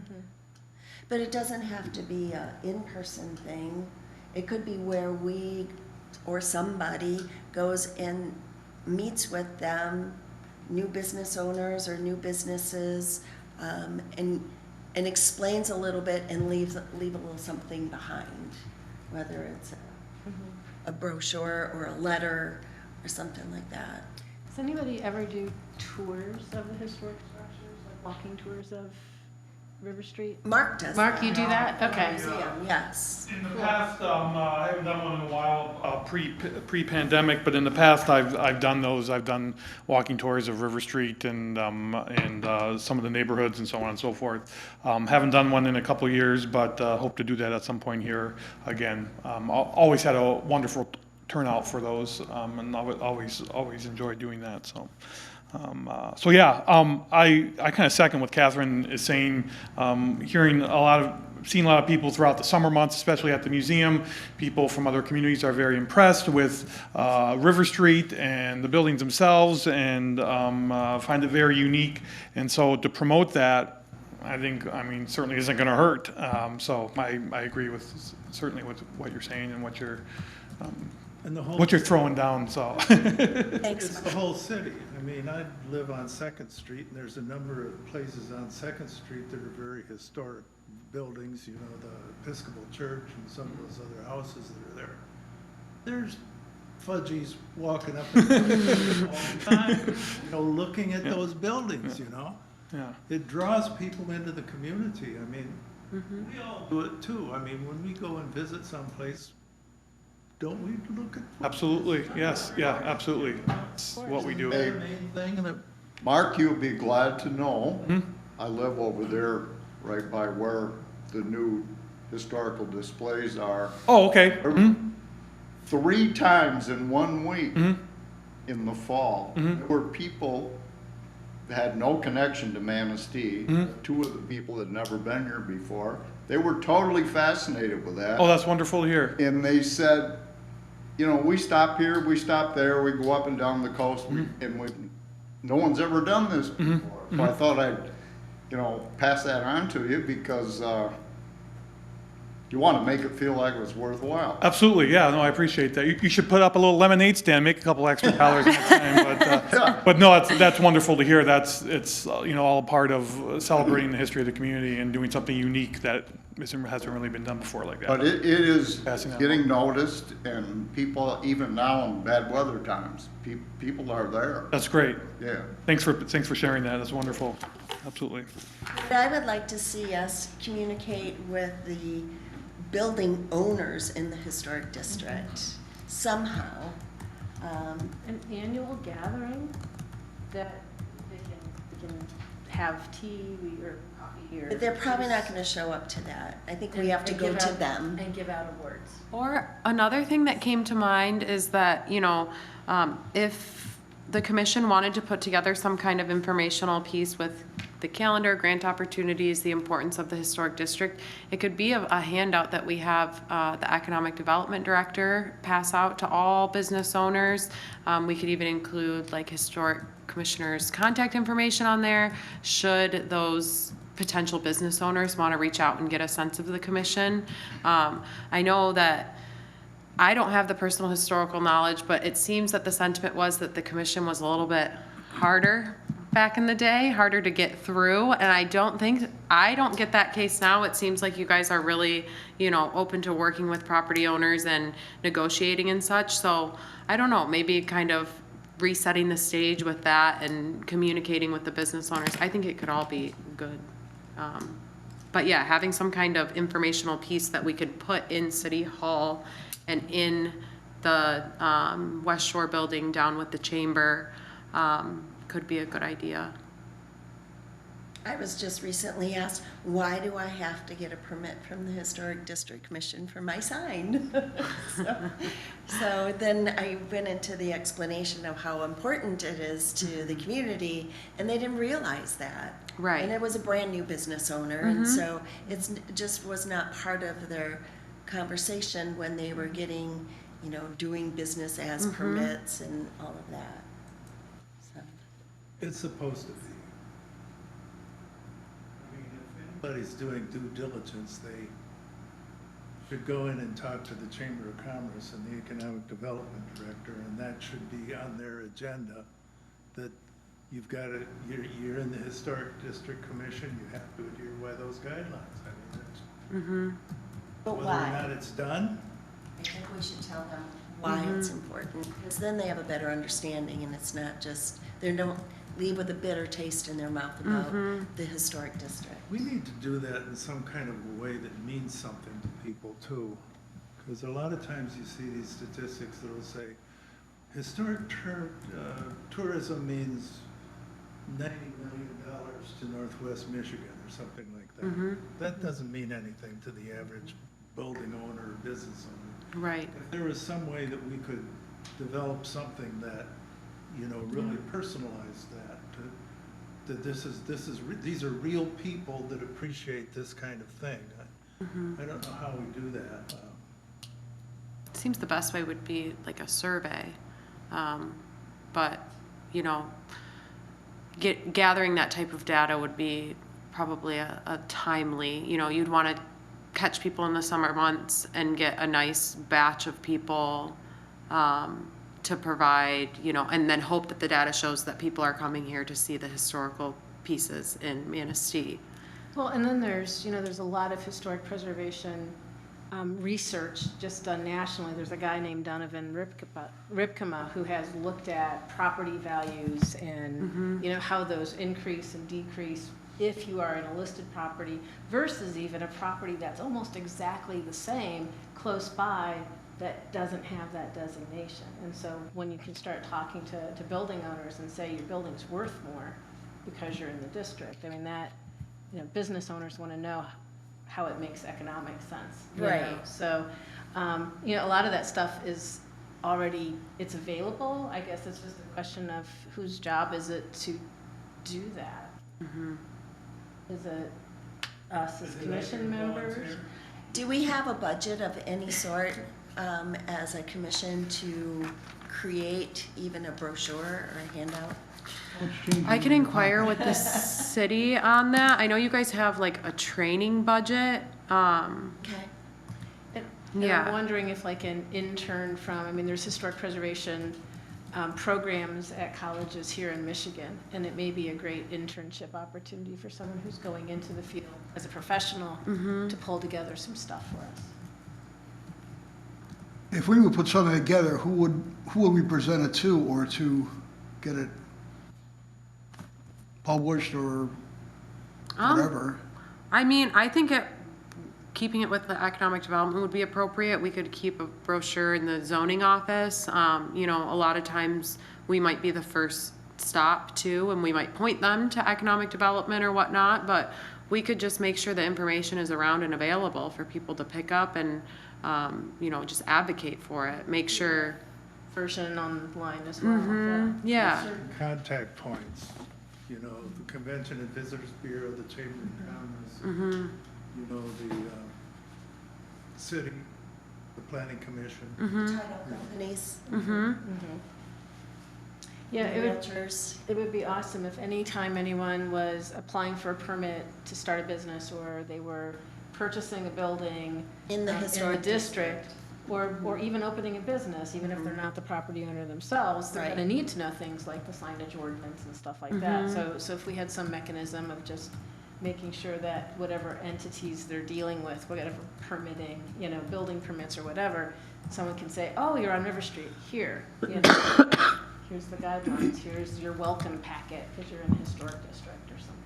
S2: But it doesn't have to be an in-person thing. It could be where we or somebody goes and meets with them, new business owners or new businesses, and explains a little bit and leave a little something behind, whether it's a brochure or a letter or something like that.
S7: Does anybody ever do tours of the historic structures, like walking tours of River Street?
S2: Mark does.
S7: Mark, you do that? Okay.
S2: Museum, yes.
S10: In the past, I haven't done one in a while, pre-pandemic, but in the past, I've done those. I've done walking tours of River Street and some of the neighborhoods and so on and so forth. Haven't done one in a couple of years, but hope to do that at some point here again. Always had a wonderful turnout for those, and I would always enjoy doing that, so. So yeah, I kind of second what Catherine is saying, seeing a lot of people throughout the summer months, especially at the museum. People from other communities are very impressed with River Street and the buildings themselves, and find it very unique. And so to promote that, I mean, certainly isn't going to hurt. So I agree certainly with what you're saying and what you're throwing down, so.
S2: Thanks.
S1: It's the whole city. I mean, I live on Second Street, and there's a number of places on Second Street that are very historic buildings, you know, the Episcopal Church and some of those other houses that are there. There's fudgies walking up and down all the time, you know, looking at those buildings, you know?
S10: Yeah.
S1: It draws people into the community. I mean, we all do it too. I mean, when we go and visit someplace, don't we look at?
S10: Absolutely, yes, yeah, absolutely. It's what we do.
S1: The main thing, and
S5: Mark, you'll be glad to know, I live over there right by where the new historical displays are.
S10: Oh, okay.
S5: 3 times in 1 week in the fall, there were people that had no connection to Manistee. 2 of the people that had never been here before. They were totally fascinated with that.
S10: Oh, that's wonderful to hear.
S5: And they said, you know, we stop here, we stop there, we go up and down the coast, and no one's ever done this before. So I thought I'd, you know, pass that on to you because you want to make it feel like it was worthwhile.
S10: Absolutely, yeah, no, I appreciate that. You should put up a little lemonade stand, make a couple extra $. Next time, but no, that's wonderful to hear. It's you know, all a part of celebrating the history of the community and doing something unique that hasn't really been done before like that.
S5: But it is
S10: Passing that
S5: getting noticed, and people, even now in bad weather times, people are there.
S10: That's great.
S5: Yeah.
S10: Thanks for sharing that. That's wonderful. Absolutely.
S2: But I would like to see us communicate with the building owners in the historic district somehow.
S7: An annual gathering that they can have tea or coffee or.
S2: But they're probably not going to show up to that. I think we have to go to them.
S7: And give out awards.
S6: Or another thing that came to mind is that, you know, if the commission wanted to put together some kind of informational piece with the calendar, grant opportunities, the importance of the historic district, it could be a handout that we have the economic development director pass out to all business owners. We could even include like historic commissioners' contact information on there, should those potential business owners want to reach out and get a sense of the commission. I know that I don't have the personal historical knowledge, but it seems that the sentiment was that the commission was a little bit harder back in the day, harder to get through, and I don't get that case now. It seems like you guys are really, you know, open to working with property owners and negotiating and such, so I don't know, maybe kind of resetting the stage with that and communicating with the business owners. I think it could all be good. But yeah, having some kind of informational piece that we could put in City Hall and in the West Shore building down with the chamber could be a good idea.
S2: I was just recently asked, why do I have to get a permit from the Historic District Commission for my sign? So then I went into the explanation of how important it is to the community, and they didn't realize that.
S6: Right.
S2: And it was a brand new business owner, and so it just was not part of their conversation when they were getting, you know, doing business as permits and all of that. So.
S1: it's supposed to be. I mean, if anybody's doing due diligence, they should go in and talk to the Chamber of Commerce and the Economic Development Director, and that should be on their agenda, that you've got to, you're in the Historic District Commission, you have to adhere by those guidelines. I mean, that's,
S2: But
S1: whether or
S2: why?
S1: not it's done,
S2: I think we should tell them why it's important, because then they have a better understanding, and it's not just, they don't leave with a bitter taste in their mouth about the historic district.
S1: we need to do that in some kind of a way that means something to people too. Because a lot of times you see these statistics that will say, historic tourism means $90 million to Northwest Michigan or something like that. That doesn't mean anything to the average building owner or business owner.
S6: Right.
S1: If there was some way that we could develop something that, you know, really personalize that, that these are real people that appreciate this kind of thing. I don't know how we do that.
S6: Seems the best way would be like a survey. But, you know, gathering that type of data would be probably a timely, you know, you'd want to catch people in the summer months and get a nice batch of people to provide, you know, and then hope that the data shows that people are coming here to see the historical pieces in Manistee.
S7: Well, and then there's, you know, there's a lot of historic preservation research just done nationally. There's a guy named Donovan Ripkema who has looked at property values and, you know, how those increase and decrease if you are in a listed property versus even a property that's almost exactly the same close by that doesn't have that designation. And so when you can start talking to building owners and say your building's worth more because you're in the district, I mean, that, you know, business owners want to know how it makes economic sense. You
S2: Right.
S7: know? So, you know, a lot of that stuff is already, it's available. I guess it's just a question of whose job is it to do that? Is it us as commission members?
S2: Do we have a budget of any sort as a commission to create even a brochure or a handout?
S6: I can inquire with the city on that. I know you guys have like a training budget.
S2: Okay.
S7: And
S6: Yeah.
S7: I'm wondering if like an intern from, I mean, there's historic preservation programs at colleges here in Michigan, and it may be a great internship opportunity for someone who's going into the field as a professional to pull together some stuff for us.
S9: If we would put something together, who would we present it to, or to get it published or whatever?
S6: I mean, I think keeping it with the economic development would be appropriate. We could keep a brochure in the zoning office. You know, a lot of times we might be the first stop too, and we might point them to economic development or whatnot, but we could just make sure the information is around and available for people to pick up and, you know, just advocate for it. Make sure.
S7: Version online as well.
S6: Yeah.
S1: Certain contact points, you know, the Convention and Visitors Bureau, the Chamber of Commerce, you know, the city, the Planning Commission.
S2: Title companies,
S7: Yeah,
S2: realtors.
S7: it would be awesome if any time anyone was applying for a permit to start a business, or they were purchasing a building
S2: In the historic
S7: district, or even opening a business, even if they're not the property owner themselves, they're
S2: Right.
S7: gonna need to know things like the signage ordinance and stuff like that. So if we had some mechanism of just making sure that whatever entities they're dealing with, whatever permitting, you know, building permits or whatever, someone can say, oh, you're on River Street, here, you know, here's the guidelines, here's your welcome packet, because you're in a historic district or something.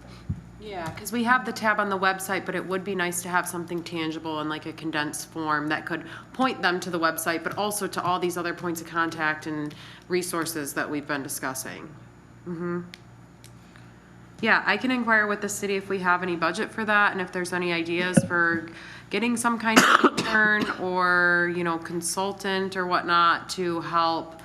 S6: Yeah, because we have the tab on the website, but it would be nice to have something tangible and like a condensed form that could point them to the website, but also to all these other points of contact and resources that we've been discussing. Yeah, I can inquire with the city if we have any budget for that, and if there's any ideas for getting some kind of intern or, you know, consultant or whatnot to help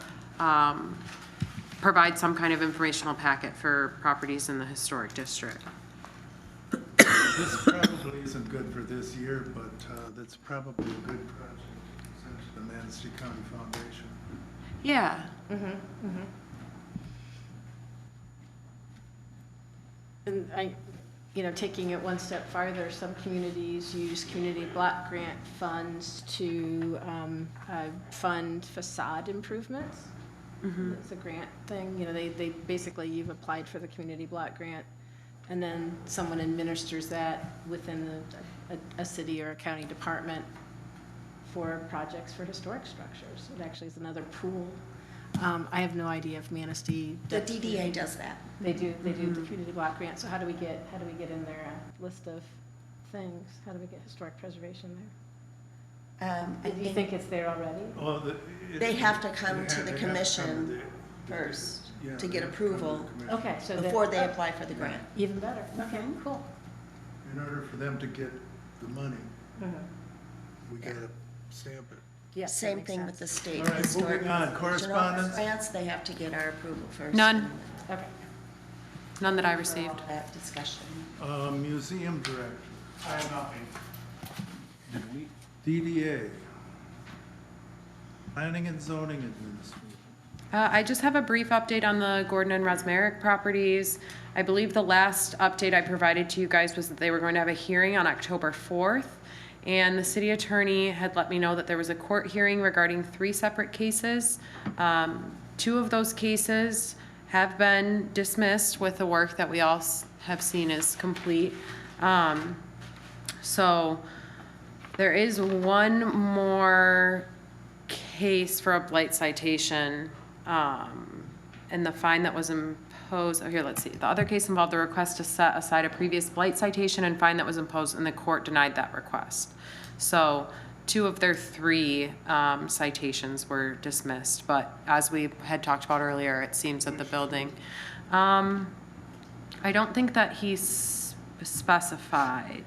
S6: provide some kind of informational packet for properties in the historic district.
S1: This probably isn't good for this year, but that's probably a good project to present to the Manistee County Foundation.
S6: Yeah.
S7: And you know, taking it one step farther, some communities use community block grant funds to fund facade improvements. It's a grant thing, you know, they basically, you've applied for the community block grant, and then someone administers that within a city or a county department for projects for historic structures. It actually is another pool. I have no idea if Manistee.
S2: The DDA does that.
S7: They do the community block grant. So how do we get in their list of things? How do we get historic preservation there? Do you think it's there already?
S1: Well,
S2: They have to come to the
S1: they have to
S2: commission
S1: come to
S2: first
S1: yeah,
S2: to
S1: they
S2: get
S1: have to come to the
S2: approval
S1: commission.
S7: Okay, so
S2: before they apply for the grant.
S7: Even better. Okay, cool.
S1: In order for them to get the money, we gotta stamp it.
S7: Yes, that
S2: Same
S7: makes
S2: thing with the
S7: sense.
S2: state.
S1: All right,
S2: historic
S1: moving on.
S2: regional
S1: Correspondence?
S2: Grants, they have to get our approval first.
S6: None.
S7: Okay.
S6: None that I received.
S2: That discussion.
S1: Museum director,
S10: I have nothing.
S1: DDA. Planning and zoning administration.
S6: I just have a brief update on the Gordon and Rosmeric properties. I believe the last update I provided to you guys was that they were going to have a hearing on October 4th. And the city attorney had let me know that there was a court hearing regarding 3 separate cases. 2 of those cases have been dismissed with the work that we all have seen is complete. So there is one more case for a blight citation, and the fine that was imposed, oh, here, let's see. The other case involved a request to set aside a previous blight citation and fine that was imposed, and the court denied that request. So 2 of their 3 citations were dismissed, but as we had talked about earlier, it seems that the building, I don't think that he's specified.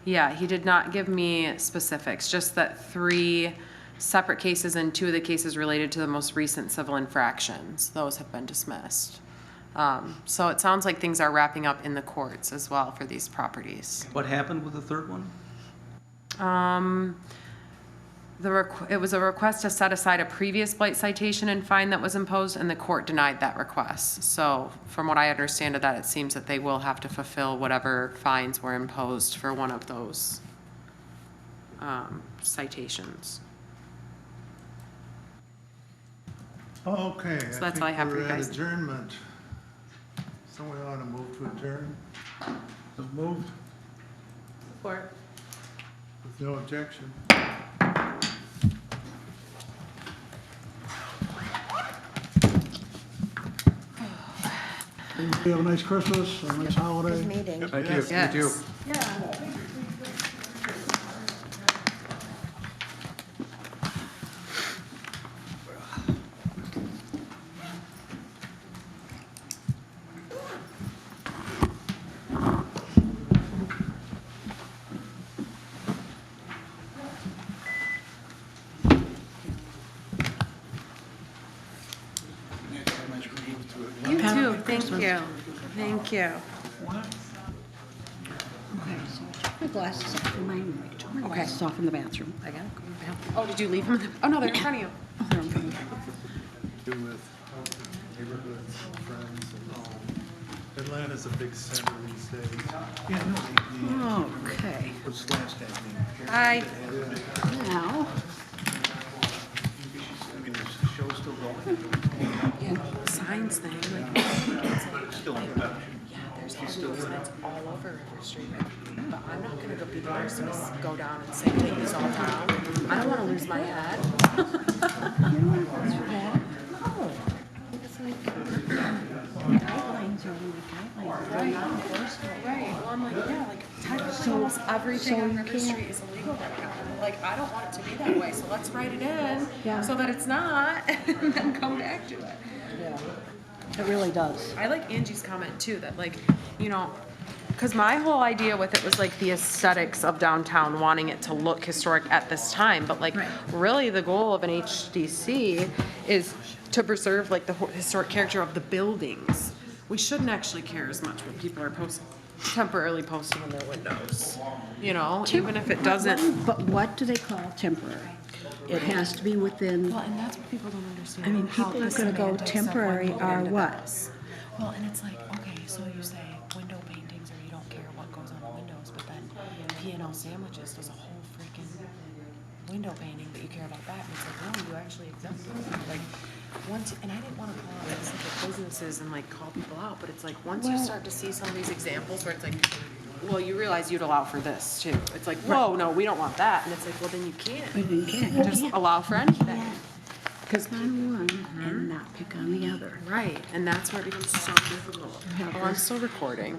S6: Yeah, he did not give me specifics, just that 3 separate cases and 2 of the cases related to the most recent civil infractions. Those have been dismissed. So it sounds like things are wrapping up in the courts as well for these properties.
S8: What happened with the third one?
S6: It was a request to set aside a previous blight citation and fine that was imposed, and the court denied that request. So from what I understand of that, it seems that they will have to fulfill whatever fines were imposed for one of those citations.
S1: Okay.
S6: So that's all I have for you
S1: We're at
S6: guys.
S1: adjournment. Someone want to move to adjourn? So moved,
S7: Support.
S1: with no objection.
S9: You have a nice Christmas, a nice holiday.
S2: Good meeting.
S8: Thank you.
S6: Yes.
S8: You too.
S6: You too, thank you. Thank you.
S3: Okay, so check my glasses off in my room. Took my glasses off in the bathroom. I gotta go in the bathroom.
S6: Oh, did you leave them? Oh, no, they're in front of you.
S3: Oh, they're in front of me.
S1: Do with neighborhoods, friends, and all. Atlanta's a big center these days.
S3: Okay,
S4: What's last name?
S6: Hi.
S3: now,
S4: I mean, is the show still going?
S6: Signs thing, like,
S4: It's still in production.
S6: yeah, there's still signs all over River Street. But I'm not gonna go be the person to go down and say, take these all down. I don't wanna lose my head.
S3: you know what that? Oh, it's like, guidelines are only guidelines. They're not enforceable.
S6: Right, well, I'm like, yeah, like, technically
S3: So-
S6: almost everything
S3: so
S6: on
S3: you
S6: River
S3: can't-
S6: Street is illegal right now. Like, I don't want it to be that way, so let's write it in,
S3: Yeah.
S6: so that it's not, and then come back to it.
S3: Yeah, it really does.
S6: I like Angie's comment too, that like, you know, because my whole idea with it was like the aesthetics of downtown, wanting it to look historic at this time, but like, really the goal of an HDC is to preserve like the historic character of the buildings. We shouldn't actually care as much what people are temporarily posting in their windows, you know, even if it doesn't.
S3: But what do they call temporary? It has to be within,
S6: Well, and that's what people don't understand.
S3: I mean,
S6: how
S3: people are
S6: the
S3: gonna go
S6: semantics of
S3: temporary
S6: what go
S3: are
S6: into
S3: what?
S6: this. Well, and it's like, okay, so you say window paintings or you don't care what goes on the windows, but then P&L Sandwiches does a whole freaking window painting, but you care about that, and it's like, no, you actually exempt them. Like, once, and I didn't want to call out specific businesses and like call people out, but it's like, once you start to see some of these examples where it's like, well, you realize you'd allow for this too. It's like, whoa, no, we don't want that, and it's like, well, then you can't.
S3: you can't
S6: Just allow for anything.
S3: pick on one and not pick on the other.
S6: Right, and that's where it becomes so difficult. Oh, I'm still recording.